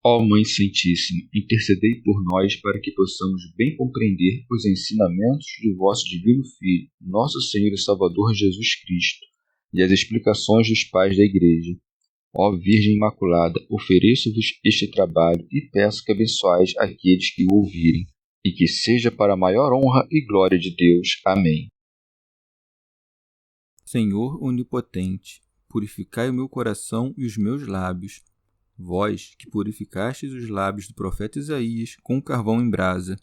Ó Mãe Santíssima, intercedei por nós para que possamos bem compreender os ensinamentos de vosso Divino Filho, nosso Senhor e Salvador Jesus Cristo, e as explicações dos pais da Igreja. Ó Virgem Imaculada, ofereço-vos este trabalho e peço que abençoais aqueles que o ouvirem, e que seja para a maior honra e glória de Deus. Amém. Senhor onipotente, purificai o meu coração e os meus lábios. Vós, que purificastes os lábios do profeta Isaías com carvão em brasa,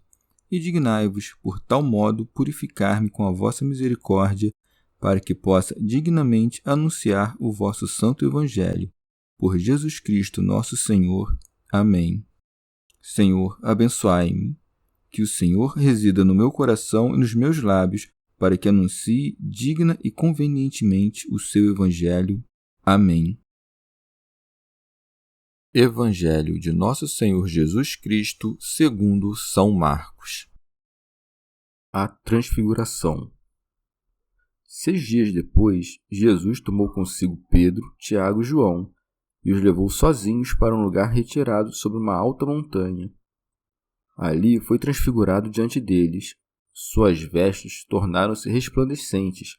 e dignai-vos, por tal modo, purificar-me com a vossa misericórdia, para que possa dignamente anunciar o vosso santo Evangelho. Por Jesus Cristo nosso Senhor. Amém. Senhor, abençoai-me. Que o Senhor resida no meu coração e nos meus lábios, para que anuncie digna e convenientemente o seu Evangelho. Amém. Evangelho de Nosso Senhor Jesus Cristo, segundo São Marcos. A Transfiguração. 6 dias depois, Jesus tomou consigo Pedro, Tiago e João, e os levou sozinhos para um lugar retirado sobre uma alta montanha. Ali foi transfigurado diante deles. Suas vestes tornaram-se resplandecentes,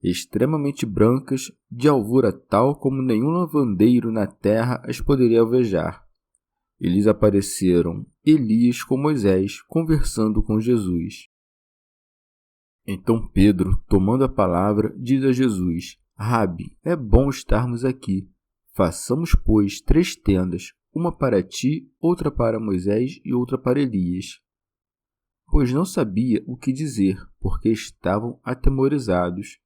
extremamente brancas, de alvura tal como nenhum lavandeiro na terra as poderia alvejar. E lhes apareceram Elias com Moisés, conversando com Jesus. Então Pedro, tomando a palavra, diz a Jesus: Rabi, é bom estarmos aqui. Façamos, pois, 3 tendas, uma para ti, outra para Moisés e outra para Elias. Pois não sabia o que dizer, porque estavam atemorizados.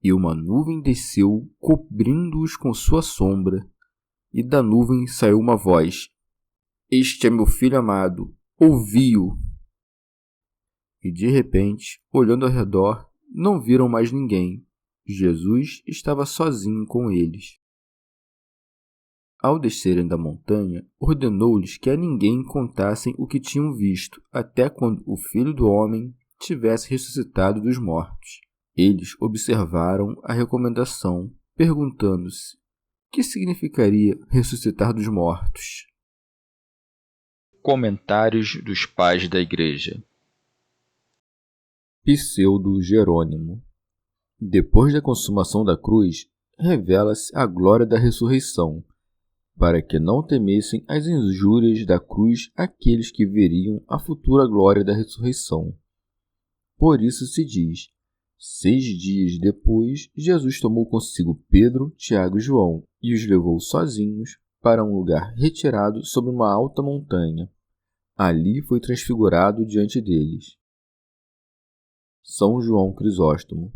E uma nuvem desceu, cobrindo-os com sua sombra. E da nuvem saiu uma voz: Este é meu filho amado, ouvi-o. E de repente, olhando ao redor, não viram mais ninguém. Jesus estava sozinho com eles. Ao descerem da montanha, ordenou-lhes que a ninguém contassem o que tinham visto, até quando o Filho do Homem tivesse ressuscitado dos mortos. Eles observaram a recomendação, perguntando-se: que significaria ressuscitar dos mortos? Comentários dos Pais da Igreja. Pseudo-Jerônimo. Depois da consumação da cruz, revela-se a glória da ressurreição, para que não temessem as injúrias da cruz aqueles que veriam a futura glória da ressurreição. Por isso se diz: 6 dias depois, Jesus tomou consigo Pedro, Tiago e João e os levou sozinhos para um lugar retirado sobre uma alta montanha. Ali foi transfigurado diante deles. São João Crisóstomo.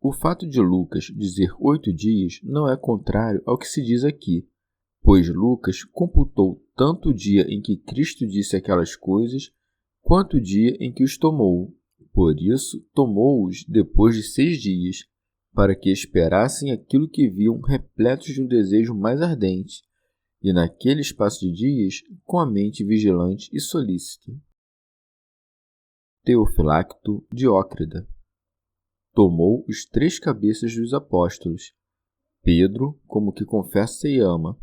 O fato de Lucas dizer 8 dias não é contrário ao que se diz aqui, pois Lucas computou tanto o dia em que Cristo disse aquelas coisas, quanto o dia em que os tomou. Por isso, tomou-os depois de 6 dias, para que esperassem aquilo que viam repletos de um desejo mais ardente, e naquele espaço de dias, com a mente vigilante e solícita. Teofilacto Diócrida. Tomou os 3 cabeças dos apóstolos, Pedro como que confessa e ama,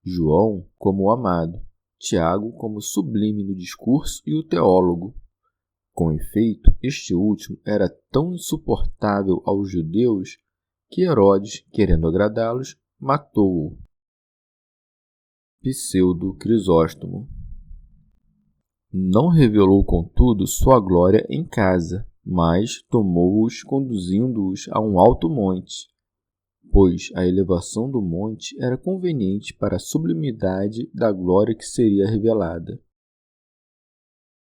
João como o amado, Tiago como sublime no discurso e o teólogo. Com efeito, este último era tão insuportável aos judeus que Herodes, querendo agradá-los, matou-o. Pseudo-Crisóstomo. Não revelou, contudo, sua glória em casa, mas tomou-os conduzindo-os a um alto monte, pois a elevação do monte era conveniente para a sublimidade da glória que seria revelada.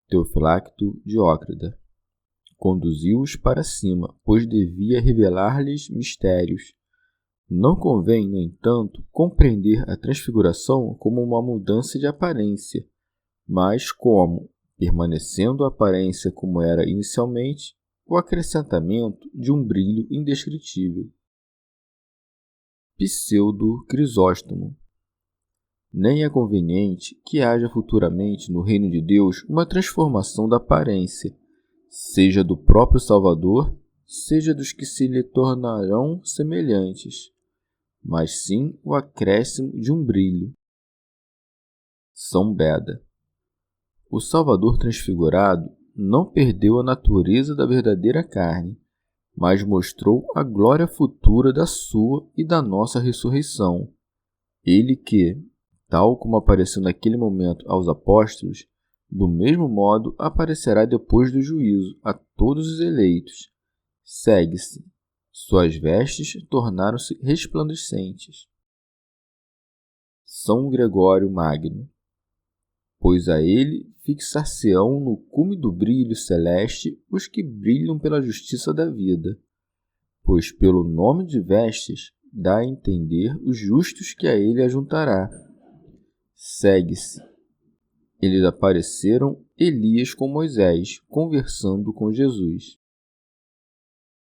Teofilacto Diócrida. Conduziu-os para cima, pois devia revelar-lhes mistérios. Não convém, no entanto, compreender a transfiguração como uma mudança de aparência, mas como, permanecendo a aparência como era inicialmente, o acrescentamento de um brilho indescritível. Pseudo-Crisóstomo. Nem é conveniente que haja futuramente no reino de Deus uma transformação da aparência, seja do próprio Salvador, seja dos que se lhe tornarão semelhantes, mas sim o acréscimo de um brilho. São Beda. O Salvador transfigurado não perdeu a natureza da verdadeira carne, mas mostrou a glória futura da sua e da nossa ressurreição. Ele que, tal como apareceu naquele momento aos apóstolos, do mesmo modo aparecerá depois do juízo a todos os eleitos. Segue-se. Suas vestes tornaram-se resplandecentes. São Gregório Magno. Pois a ele fixar-se-ão no cume do brilho celeste os que brilham pela justiça da vida, pois pelo nome de vestes dá a entender os justos que a ele ajuntará. Segue-se. Eles apareceram Elias com Moisés, conversando com Jesus.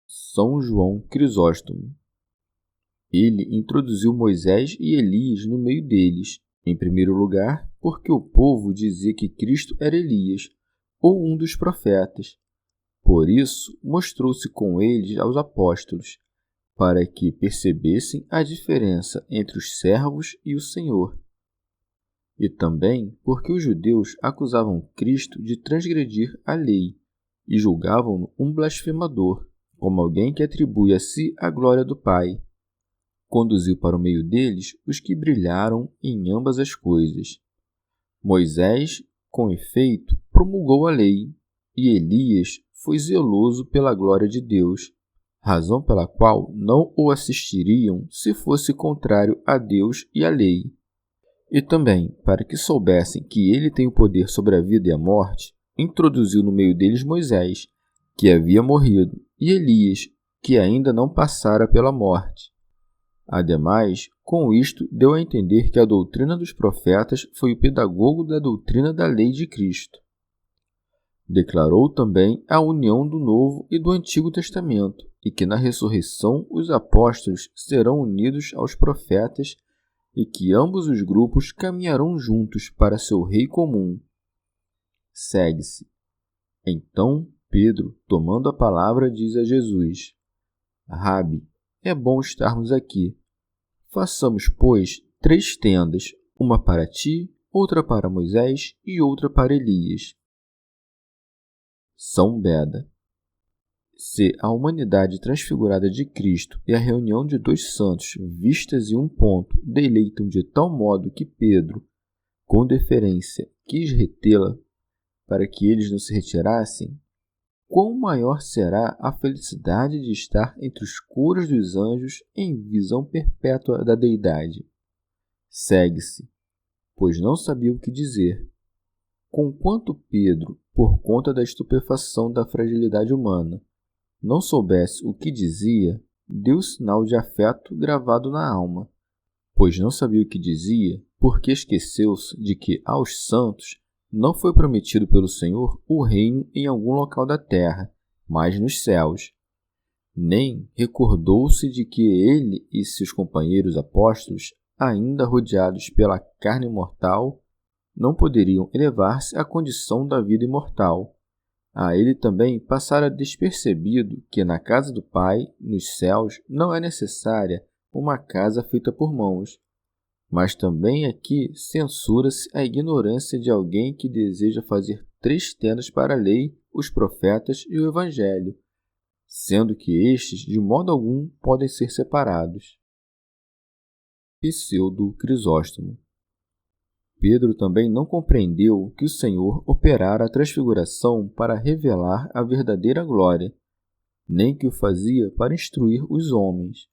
São João Crisóstomo. Ele introduziu Moisés e Elias no meio deles, em primeiro lugar, porque o povo dizia que Cristo era Elias, ou um dos profetas. Por isso, mostrou-se com eles aos apóstolos, para que percebessem a diferença entre os servos e o Senhor. E também porque os judeus acusavam Cristo de transgredir a lei e julgavam-no um blasfemador, como alguém que atribui a si a glória do Pai. Conduziu para o meio deles os que brilharam em ambas as coisas. Moisés, com efeito, promulgou a lei, e Elias foi zeloso pela glória de Deus, razão pela qual não o assistiriam se fosse contrário a Deus e à lei. E também, para que soubessem que ele tem o poder sobre a vida e a morte, introduziu no meio deles Moisés, que havia morrido, e Elias, que ainda não passara pela morte. Ademais, com isto deu a entender que a doutrina dos profetas foi o pedagogo da doutrina da lei de Cristo. Declarou também a união do Novo e do Antigo Testamento, e que na ressurreição os apóstolos serão unidos aos profetas e que ambos os grupos caminharão juntos para seu rei comum. Segue-se. Então Pedro, tomando a palavra, diz a Jesus: Rabi, é bom estarmos aqui. Façamos, pois, 3 tendas, uma para ti, outra para Moisés e outra para Elias. São Beda. Se a humanidade transfigurada de Cristo e a reunião de 2 santos vistas em um ponto deleitam de tal modo que Pedro, com deferência, quis retê-la para que eles não se retirassem, quão maior será a felicidade de estar entre os coros dos anjos em visão perpétua da Deidade. Segue-se, pois não sabia o que dizer. Conquanto Pedro, por conta da estupefação da fragilidade humana, não soubesse o que dizia, deu sinal de afeto gravado na alma, pois não sabia o que dizia, porque esqueceu-se de que aos santos não foi prometido pelo Senhor o reino em algum local da terra, mas nos céus. Nem recordou-se de que ele e seus companheiros apóstolos, ainda rodeados pela carne mortal, não poderiam elevar-se à condição da vida imortal. A ele também passara despercebido que na casa do Pai, nos céus, não é necessária uma casa feita por mãos. Mas também aqui censura-se a ignorância de alguém que deseja fazer 3 tendas para a lei, os profetas e o Evangelho, sendo que estes de modo algum podem ser separados. Pseudo Crisóstomo. Pedro também não compreendeu que o Senhor operara a transfiguração para revelar a verdadeira glória, nem que o fazia para instruir os homens,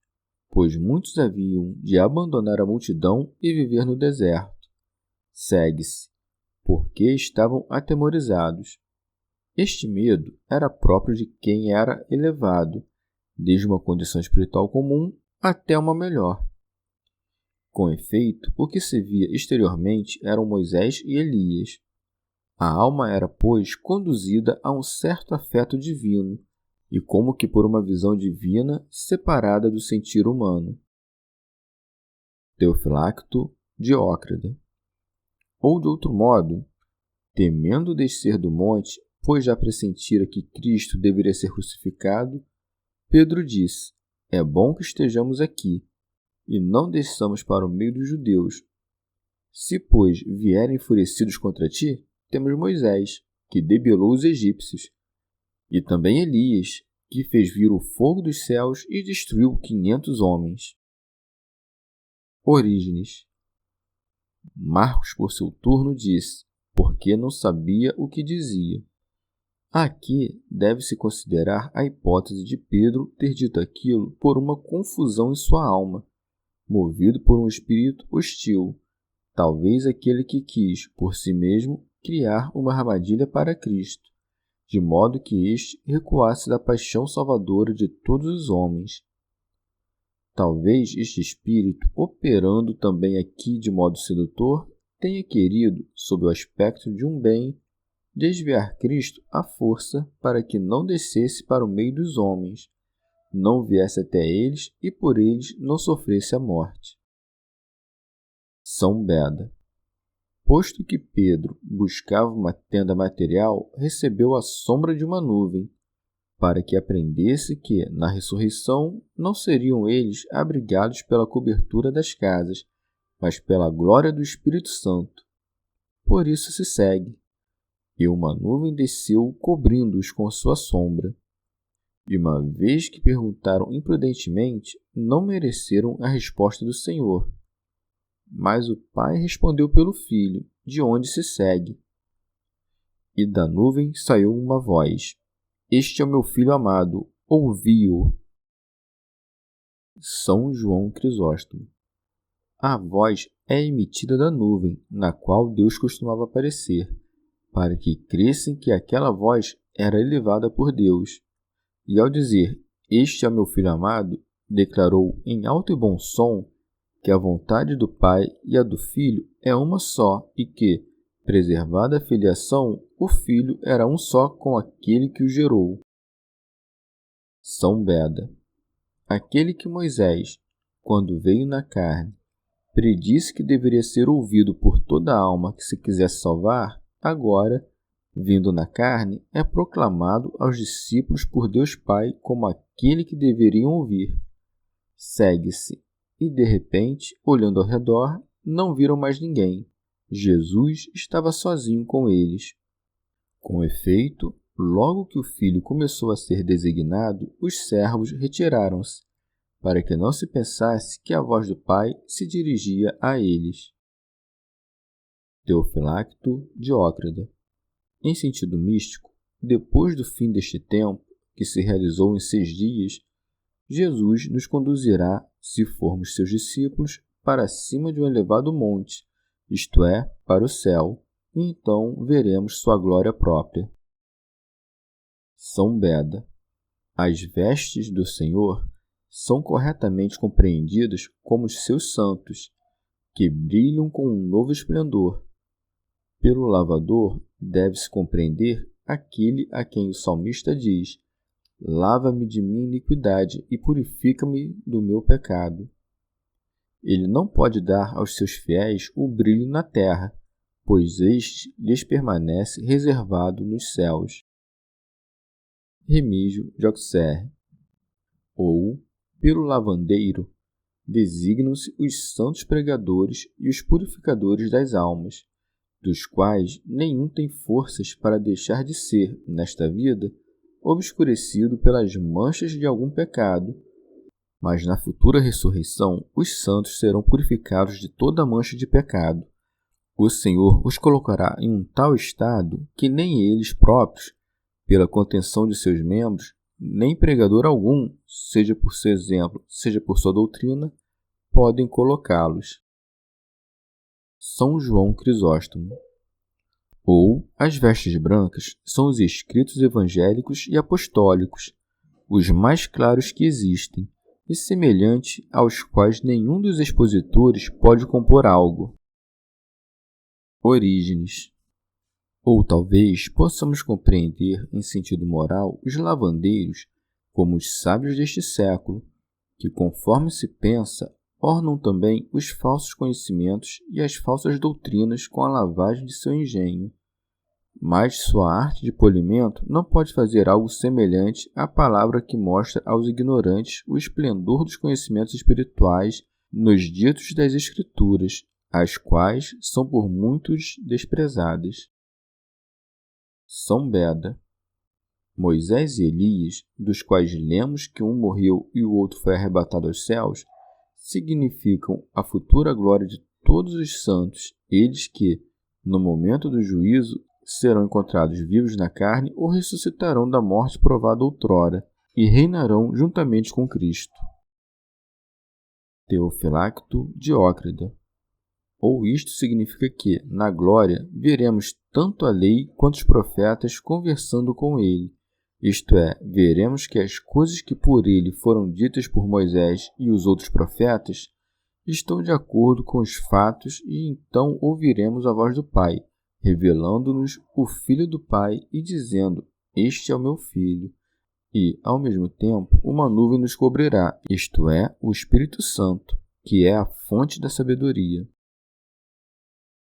pois muitos haviam de abandonar a multidão e viver no deserto. Segue-se, porque estavam atemorizados. Este medo era próprio de quem era elevado, desde uma condição espiritual comum até uma melhor. Com efeito, o que se via exteriormente eram Moisés e Elias. A alma era, pois, conduzida a um certo afeto divino, e como que por uma visão divina separada do sentir humano. Teofilacto, Diócrida. Ou de outro modo, temendo descer do monte, pois já pressentira que Cristo deveria ser crucificado, Pedro disse: é bom que estejamos aqui, e não desçamos para o meio dos judeus, Se, pois, vierem enfurecidos contra ti, temos Moisés, que debelou os egípcios, e também Elias, que fez vir o fogo dos céus e destruiu 500 homens. Orígenes. Marcos, por seu turno, disse, porque não sabia o que dizia. Aqui deve-se considerar a hipótese de Pedro ter dito aquilo por uma confusão em sua alma, movido por um espírito hostil, talvez aquele que quis, por si mesmo, criar uma armadilha para Cristo, de modo que este recuasse da paixão salvadora de todos os homens. Talvez este espírito, operando também aqui de modo sedutor, tenha querido, sob o aspecto de um bem, desviar Cristo à força para que não descesse para o meio dos homens, não viesse até eles e por eles não sofresse a morte. São Beda. Posto que Pedro buscava uma tenda material, recebeu a sombra de uma nuvem, para que aprendesse que, na ressurreição, não seriam eles abrigados pela cobertura das casas, mas pela glória do Espírito Santo. Por isso se segue. E uma nuvem desceu, cobrindo-os com sua sombra. E uma vez que perguntaram imprudentemente, não mereceram a resposta do Senhor. Mas o Pai respondeu pelo Filho, de onde se segue. E da nuvem saiu uma voz: Este é o meu Filho amado, ouvi-o. São João Crisóstomo. A voz é emitida da nuvem, na qual Deus costumava aparecer, para que crescem que aquela voz era elevada por Deus. E ao dizer, Este é o meu Filho amado, declarou em alto e bom som que a vontade do Pai e a do Filho é uma só e que, preservada a filiação, o Filho era um só com aquele que o gerou. São Beda. Aquele que Moisés, quando veio na carne, predisse que deveria ser ouvido por toda alma que se quisesse salvar, agora, vindo na carne, é proclamado aos discípulos por Deus Pai como aquele que deveriam ouvir. Segue-se, e de repente, olhando ao redor, não viram mais ninguém. Jesus estava sozinho com eles. Com efeito, logo que o Filho começou a ser designado, os servos retiraram-se, para que não se pensasse que a voz do Pai se dirigia a eles. Teofilacto Diócrida. Em sentido místico, depois do fim deste tempo, que se realizou em 6 dias, Jesus nos conduzirá, se formos seus discípulos, para cima de um elevado monte, isto é, para o céu, e então veremos sua glória própria. São Beda. As vestes do Senhor são corretamente compreendidas como os seus santos, que brilham com um novo esplendor. Pelo lavador deve-se compreender aquele a quem o salmista diz: Lava-me de minha iniquidade e purifica-me do meu pecado. Ele não pode dar aos seus fiéis o brilho na terra, pois este lhes permanece reservado nos céus. Remígio de Auxerre. Ou, pelo lavandeiro, designam-se os santos pregadores e os purificadores das almas, dos quais nenhum tem forças para deixar de ser, nesta vida, obscurecido pelas manchas de algum pecado, mas na futura ressurreição os santos serão purificados de toda mancha de pecado. O Senhor os colocará em um tal estado que nem eles próprios, pela contenção de seus membros, nem pregador algum, seja por seu exemplo, seja por sua doutrina, podem colocá-los. São João Crisóstomo. Ou as vestes brancas são os escritos evangélicos e apostólicos, os mais claros que existem, e semelhante aos quais nenhum dos expositores pode compor algo. Orígenes. Ou talvez possamos compreender em sentido moral os lavandeiros como os sábios deste século, que, conforme se pensa, ornam também os falsos conhecimentos e as falsas doutrinas com a lavagem de seu engenho. Mas sua arte de polimento não pode fazer algo semelhante à palavra que mostra aos ignorantes o esplendor dos conhecimentos espirituais nos ditos das Escrituras, as quais são por muitos desprezadas. São Beda. Moisés e Elias, dos quais lemos que um morreu e o outro foi arrebatado aos céus, significam a futura glória de todos os santos, eles que, no momento do juízo, serão encontrados vivos na carne ou ressuscitarão da morte provada outrora e reinarão juntamente com Cristo. Teofilacto Diócrida. Ou isto significa que, na glória, veremos tanto a lei quanto os profetas conversando com ele. Isto é, veremos que as coisas que por ele foram ditas por Moisés e os outros profetas estão de acordo com os fatos e então ouviremos a voz do Pai, revelando-nos o Filho do Pai e dizendo, este é o meu Filho. E, ao mesmo tempo, uma nuvem nos cobrirá, isto é, o Espírito Santo, que é a fonte da sabedoria.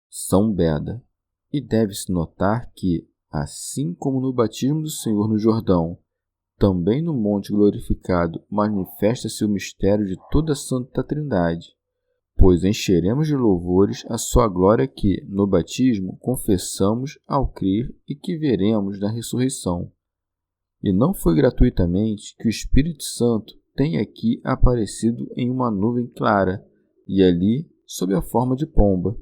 São Beda. E deve-se notar que, assim como no batismo do Senhor no Jordão, também no monte glorificado manifesta-se o mistério de toda a Santa Trindade, pois encheremos de louvores a sua glória que, no batismo, confessamos ao crer e que veremos na ressurreição. E não foi gratuitamente que o Espírito Santo tem aqui aparecido em uma nuvem clara, e ali sob a forma de pomba.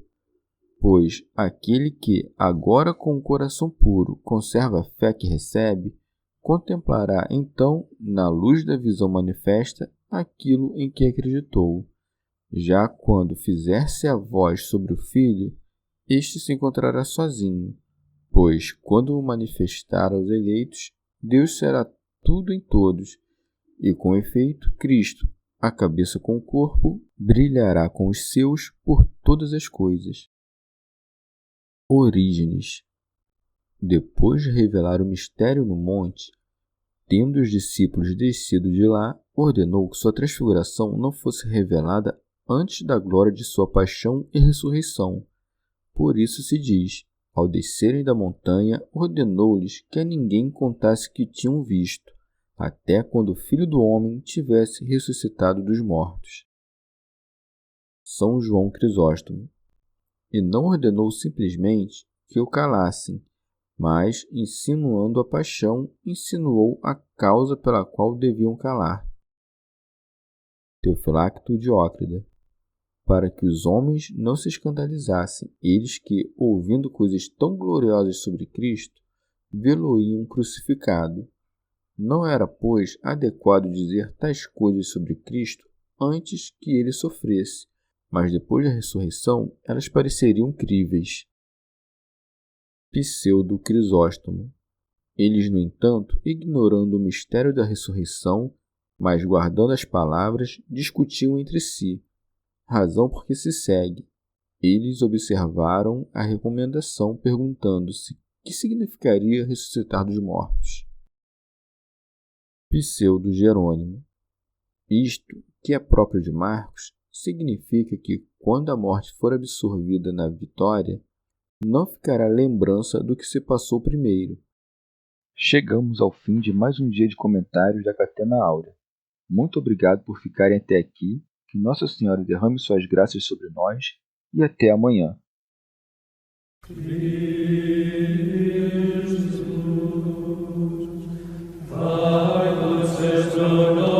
Pois aquele que, agora com o coração puro, conserva a fé que recebe, contemplará então, na luz da visão manifesta, aquilo em que acreditou. Já quando fizer-se a voz sobre o Filho, este se encontrará sozinho, pois, quando o manifestar aos eleitos, Deus será tudo em todos, e com efeito, Cristo, a cabeça com o corpo, brilhará com os seus por todas as coisas. Orígenes. Depois de revelar o mistério no monte, tendo os discípulos descido de lá, ordenou que sua transfiguração não fosse revelada antes da glória de sua paixão e ressurreição. Por isso se diz, ao descerem da montanha, ordenou-lhes que a ninguém contasse que tinham visto, até quando o Filho do Homem tivesse ressuscitado dos mortos. São João Crisóstomo. E não ordenou simplesmente que o calassem, mas, insinuando a paixão, insinuou a causa pela qual deviam calar. Teofilacto Diócrida. Para que os homens não se escandalizassem, eles que, ouvindo coisas tão gloriosas sobre Cristo, vê-lo-iam crucificado. Não era, pois, adequado dizer tais coisas sobre Cristo antes que ele sofresse, mas depois da ressurreição elas pareceriam críveis. Pseudo Crisóstomo. Eles, no entanto, ignorando o mistério da ressurreição, mas guardando as palavras, discutiam entre si, razão por que se segue. Eles observaram a recomendação, perguntando-se que significaria ressuscitar dos mortos. Pseudo Jerônimo. Isto, que é próprio de Marcos, significa que, quando a morte for absorvida na vitória, não ficará lembrança do que se passou primeiro. Chegamos ao fim de mais um dia de comentários da Catena Áurea. Muito obrigado por ficarem até aqui, que Nossa Senhora derrame suas graças sobre nós e até amanhã. Jesus,